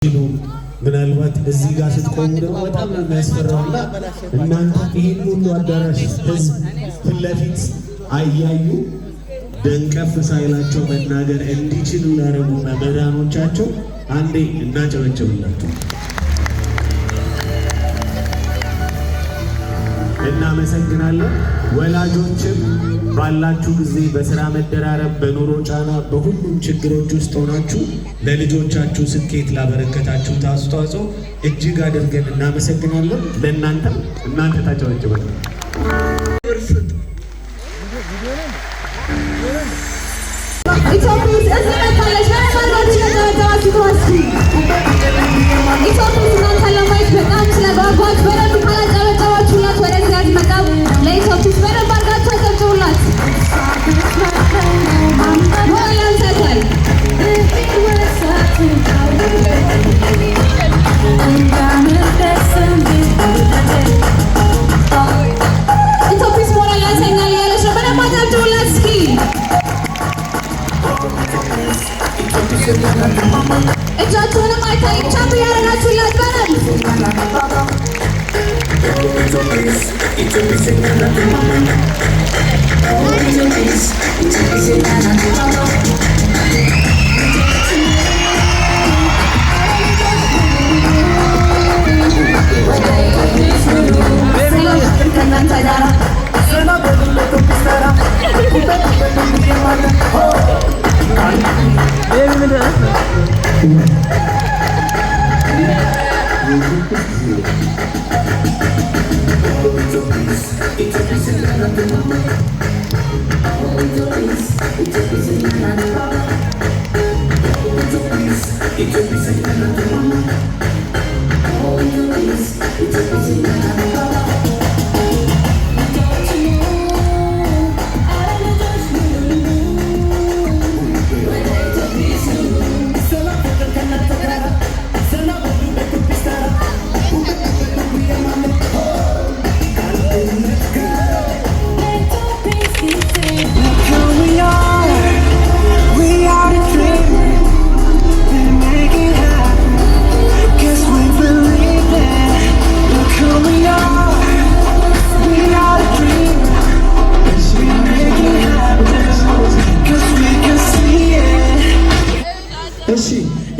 ምናልባት እዚህ ጋር ስትቆሙ ደግሞ በጣም ነው የሚያስፈራውና እናንተ ይሄን ሁሉ አዳራሽ ህዝብ ፊት ለፊት አያዩ ደንቀፍ ሳይላቸው መናገር እንዲችሉ ላደረጉ መምህራኖቻቸው አንዴ እናጨበጭብላቸው። እናመሰግናለን። ወላጆችም ባላችሁ ጊዜ በስራ መደራረብ፣ በኑሮ ጫና፣ በሁሉም ችግሮች ውስጥ ሆናችሁ ለልጆቻችሁ ስኬት ላበረከታችሁት አስተዋጽኦ እጅግ አድርገን እናመሰግናለን። ለእናንተም እናንተ ታጨበጭባላችሁ። እጃችሁንም አይታይቻችሁ ያረጋችሁላት በረም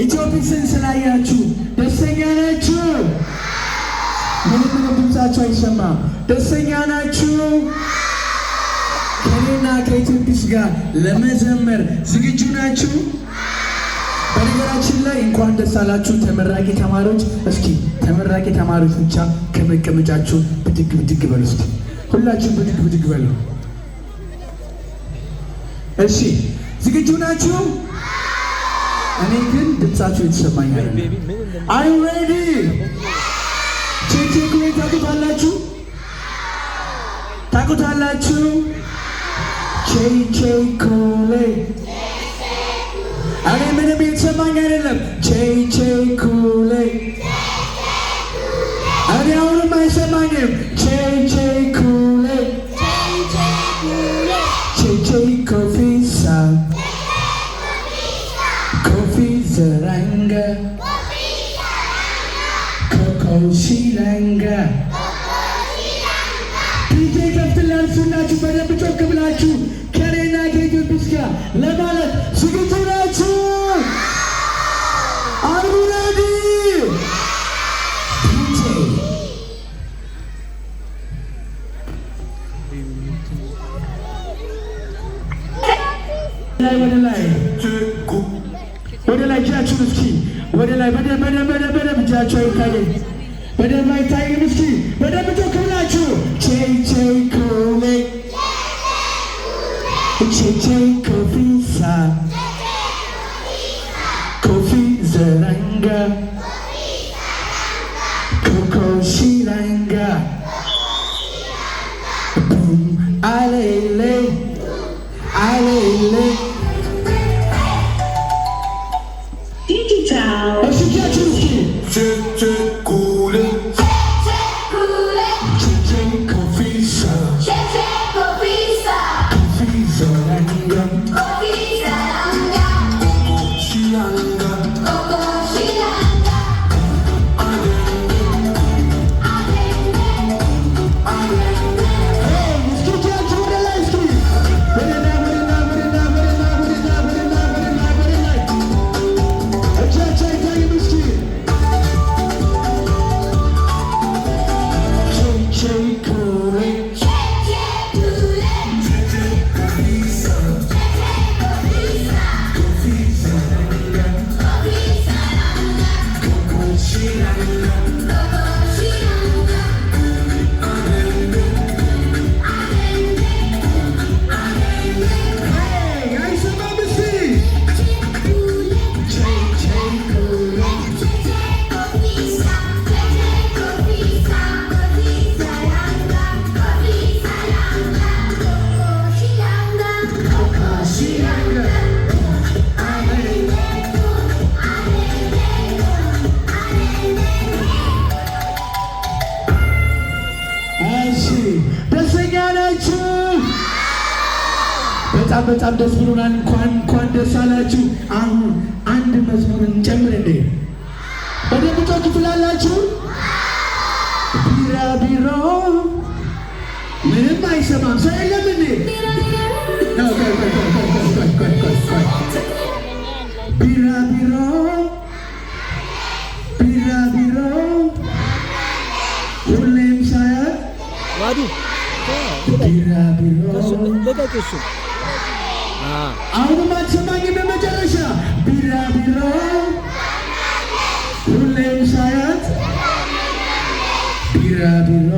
ኢትዮጲስን ስላያችሁ ደስተኛ ናችሁ? ምንም ድምጻችሁ አይሰማም። ደስተኛ ናችሁ? ከኔና ከኢትዮጲስ ጋር ለመዘመር ዝግጁ ናችሁ? በነገራችን ላይ እንኳን ደስ አላችሁ ተመራቂ ተማሪዎች። እስኪ ተመራቂ ተማሪዎች ብቻ ከመቀመጫችሁ ብድግ ብድግ በሉ። እስኪ ሁላችሁ ብድግ ብድግ በሉ። እሺ ዝግጁ ናችሁ? እኔ ግን ድምጻችሁ የተሰማኝ አይደለም። አይ ሬዲ ቼክ ወይ ታቁታላችሁ? ታቁታላችሁ? ቼክ ኮሌ እኔ ምንም የተሰማኝ አይደለም። ቼክ ኮሌ እኔ አሁንም አይሰማኝም። ቼክ ኮሌ ቼክ ኮፊሳ Zaranga Coco Shilanga DJ ከፍትላችሁ ናችሁ በደንብ ጮክ ብላችሁ ከኔና ከኢትዮጲስ ጋር ለማለት ዝግጁ ናችሁ? Are you ready? ወደ ላይ ወደ ላይ እጃችሁን እስኪ ወደ ላይ በደንብ እጃችሁ አይታየኝ፣ በደንብ አይታየኝ። እስኪ በደንብ ጮክ ብላችሁ ቼክ ኮሌ ቼክ ኮፊሳ ኮፊ ዘራንጋ ኮኮ ሺላንጋ ቡም አሌሌ አሌሌ Coco Shilanga በጣም ደስ ብሎናል። እንኳን ደስ አላችሁ። አሁን አንድ መዝሙር እንጨምር እንዴ? በደንብ ጮክ ትላላችሁ። ቢራቢሮ ምንም አይሰማም ሰው የለም እንዴ? ቢራቢሮ ቢራቢሮ ሁሌም ሳያት ቢራቢሮ አሁንም አትሰማኝም? በመጨረሻ ቢራቢሮ ሁሌም ሳያት ቢራቢሮ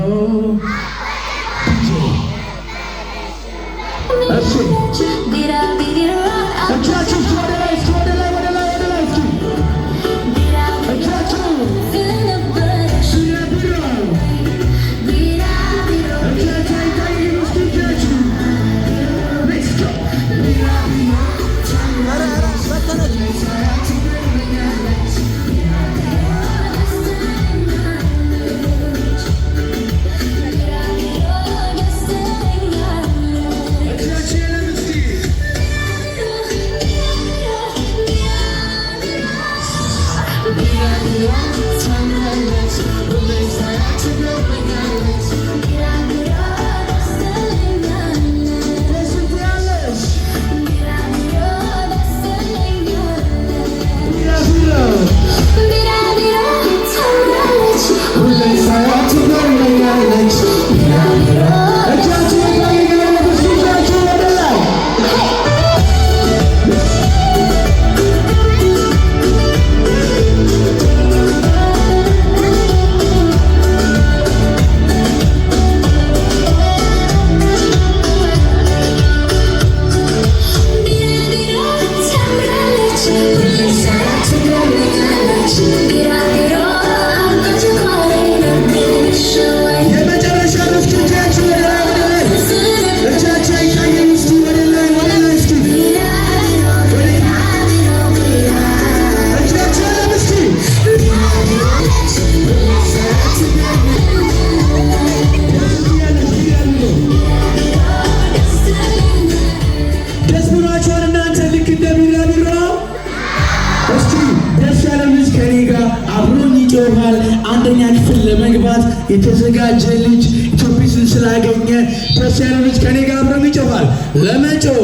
አንደኛ ክፍል ለመግባት የተዘጋጀ ልጅ ኢትዮጲስን ስላገኘ ደስ ያለ ልጅ ከኔ ጋር አብሮን ይጮሃል። ለመጮህ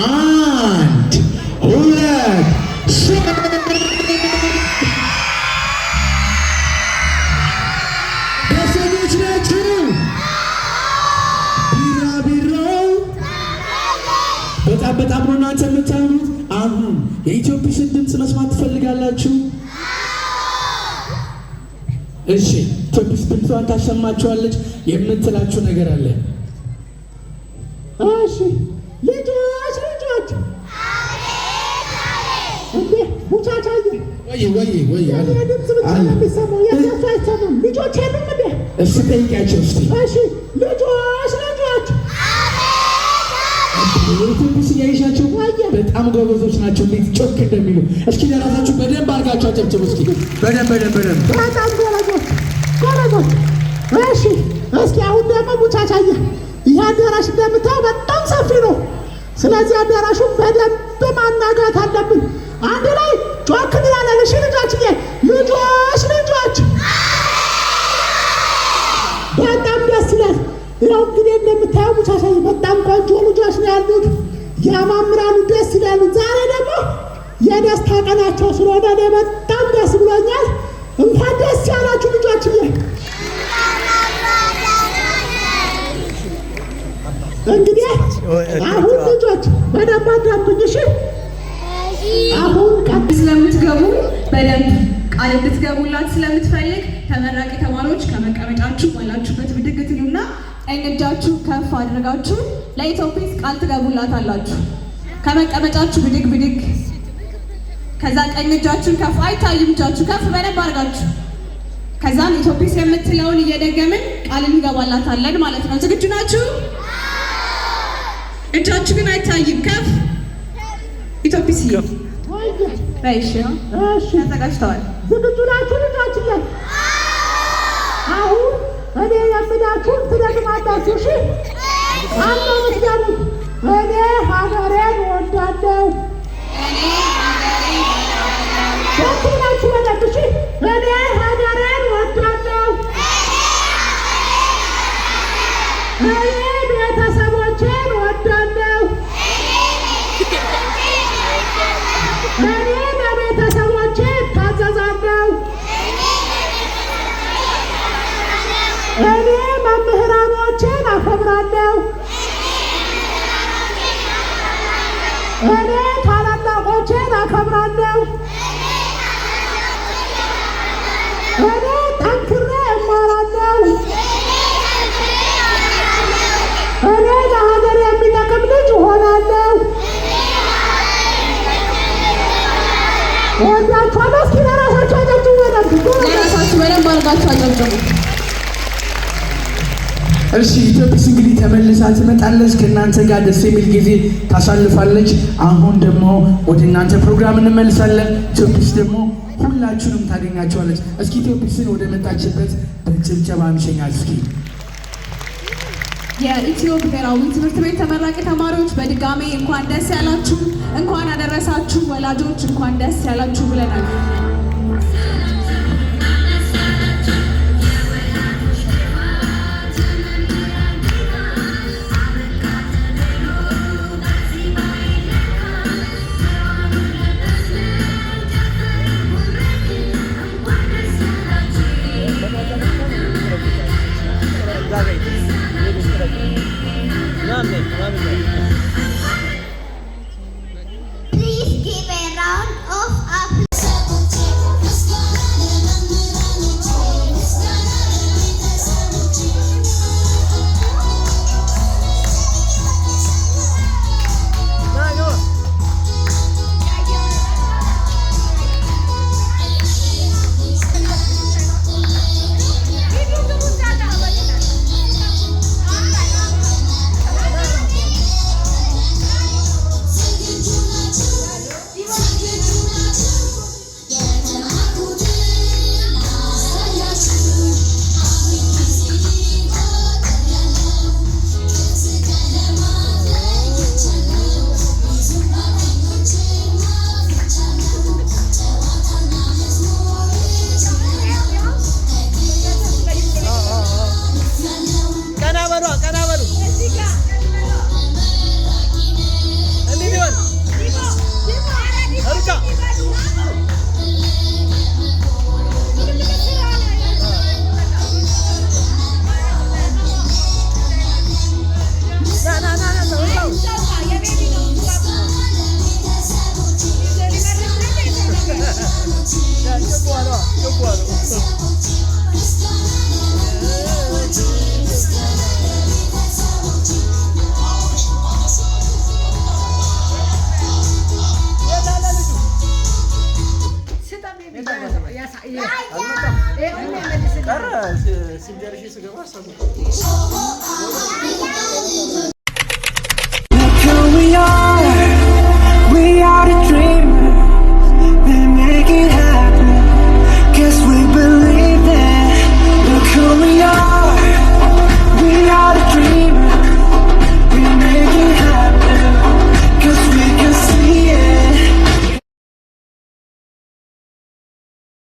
1 2 ደስተኞች ናችሁ? ቢራቢሮ በጣም ነው እናንተ የምታምኑት። አሁን የኢትዮጲስን ድምፅ መስማት ትፈልጋላችሁ? እሺ ኢትዮጲስ ድምጿን ታሰማችኋለች። የምትላችሁ ነገር አለ? እሺ ልጆች እንዴ ሙቻቻዬ ወይ አለ የሚሰማው የእነሱ አይሰማም። ልጆች የሉም እንዴ? እሺ ጠይቂያቸው እስቲ። እሺ ልጆች ኢትዮጲስ እያይሻቸው በጣም ጎበዞች ናቸው። እንዴት ጮክ እንደሚሉ እስኪ ለራሳችሁ በደንብ አድርጋችሁ አጨብጭቡ እስኪ። በደንብ በጣም ጎበዞች። እሺ እስኪ አሁን ደግሞ ሙቻቻዬ ይህ አዳራሽ እንደምታየው በጣም ሰፊ ነው። ስለዚህ አዳራሹን በደንብ ማናጋት አለብን። አንድ ላይ ጮክ እንላለን። እሺ ልጆችዬ፣ ልጆች በጣም ደስ ይላል። ያው እንግዲህ እንደምታየው ሙቻቻዬ በጣም ቆንጆ ልጆች ነው ያሉት፣ ያማምራሉ፣ ደስ ይላሉ። ዛሬ ደግሞ የደስታ ቀናቸው ስለሆነ እኔ በጣም ደስ ብሎኛል። እንኳን ደስ ያላችሁ ልጆችዬ። እንግዲህ አሁን ልጆች በደንብ አዳምጡኝ እሺ። አሁን ስለምትገቡ በደንብ ቃል እንድትገቡላት ስለምትፈልግ ተመራቂ ተማሪዎች ከመቀመጫችሁ ባላችሁበት ብድግ ትሉና ቀኝ እጃችሁ ከፍ አድርጋችሁ ለኢትዮጲስ ቃል ትገቡላታላችሁ። ከመቀመጫችሁ ብድግ ከዛ ቀኝ እጃችሁን ከፍ አይታይም፣ እጃችሁ ከፍ በደንብ አድርጋችሁ ከዛም ኢትዮጲስ የምትለውን እየደገምን ቃል እንገባላታለን ማለት ነው። ዝግጁ ናችሁ? እጃችሁ ግን አይታይም፣ ከፍ ኢትዮጲስ እሺ ተዘጋጅተዋል። ዝግጁ ናችሁ ልጆችዬ? አሁን እኔ የምላችሁን ትደግማላችሁ እሺ? አንዱ ምትገቡት እኔ ሀገሬ እኔ ታላላቆቼን አከብራለሁ። እኔ ጠንክሬ እማራለሁ። እኔ ለሀገር የሚጠቅም ልጅ እሆናለሁ። ወዳችኋለሁ። እስኪ ለራሳችሁ አጨብጭቡ። ለራሳችሁ በደንብ አድርጋችሁ አጨብጭቡ። እሺ ኢትዮጲስ እንግዲህ ተመልሳ ትመጣለች። ከእናንተ ጋር ደስ የሚል ጊዜ ታሳልፋለች። አሁን ደግሞ ወደ እናንተ ፕሮግራም እንመልሳለን። ኢትዮጲስ ደግሞ ሁላችሁንም ታገኛቸዋለች። እስኪ ኢትዮጲስን ወደ መጣችበት በጭብጨባ እንሸኛት። እስኪ የኢትዮ ብሔራዊ ትምህርት ቤት ተመራቂ ተማሪዎች በድጋሜ እንኳን ደስ ያላችሁ፣ እንኳን አደረሳችሁ። ወላጆች እንኳን ደስ ያላችሁ ብለናል። Please give a round of applause. ሲደርሽ ስገባ